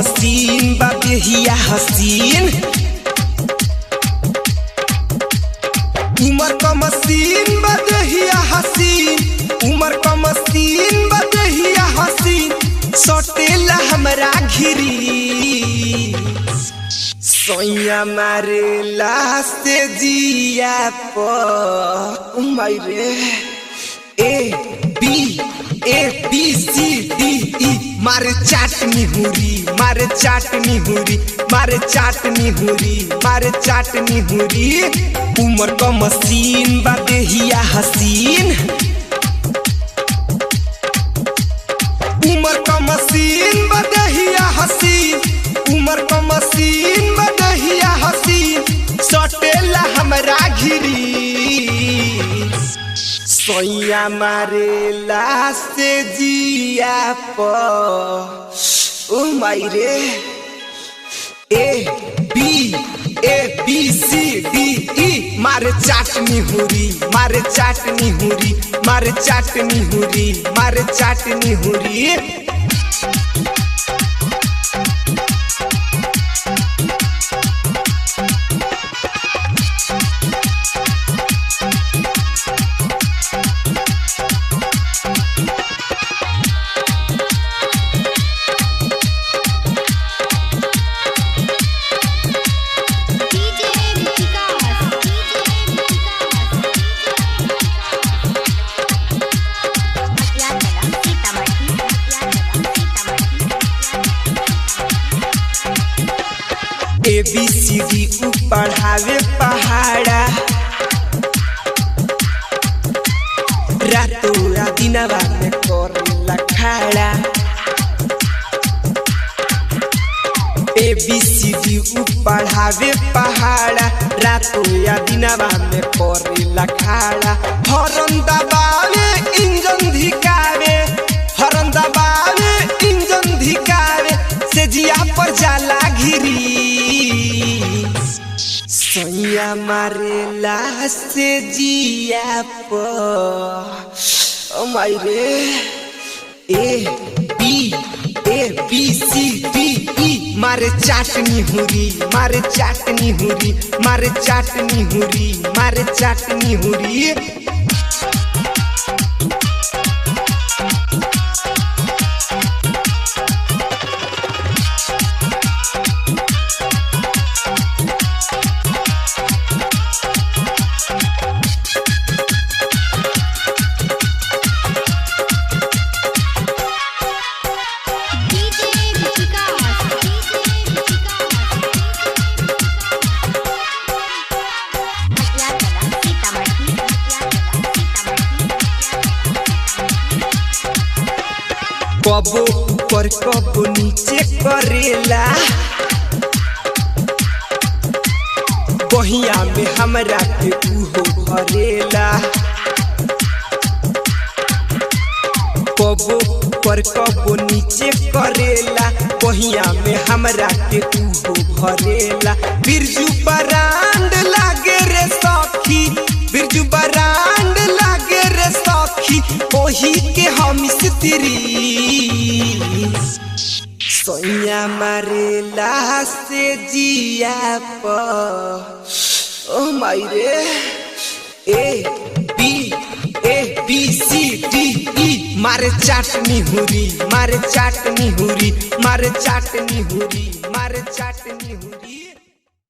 मसीन बादेहिया हसीन, उमर का मसीन बादेहिया हसीन, उमर का मसीन बादेहिया हसीन, सटेला हमरा घिरी सोया मारेला से जिया पर मारे A B C D E मारे चाटनी हुरी, मारे चाटनी हुरी, मारे चाटनी हुरी, मारे चाटनी हुरी। उमर का मसीन बादेहिया हसीन, उमर का मसीन बादेहिया हसीन, उमर का मसीन बादेहिया हसीन, सटेला हमरा घिरी सोया मारेला से जिया पर ओ मायरे A B C D E मारे चाटनी हुरी, मारे चाटनी हुरी, मारे चाटनी हुरी, मारे चाटनी हुरी। ABCD पढ़ावे पहाड़ा, रातों दिनवा में करेला खाड़ा। ABCD पढ़ावे पहाड़ा, रातों दिनवा में करेला खाड़ा। हॉर्न दबावे इंजन धिकावे, हॉर्न दबावे इंजन धिकावे, से जिया पर जाला घिरी सोया मारेला से जिया पर ओ मायरे A B C D E मारे चाटनी हुरी, मारे चाटनी हुरी, मारे चाटनी हुरी, मारे चाटनी हुरी। कबो ऊपर कबो नीचे करेला, बहिया में हमरा के उहो भरेला। कबो ऊपर कबो नीचे करेला, बहिया में हमरा के उहो भरेला। बिरजू बरांड लागे रे सखी, बिरजू बरांड लागे रे सखी, ओही के हम स्त्री सोया मारेला से जिया पर ओ मायरे A B C D E मारे चाटनी हुरी, मारे चाटनी हुरी, मारे चाटनी हुरी, मारे चाटनी हुरी।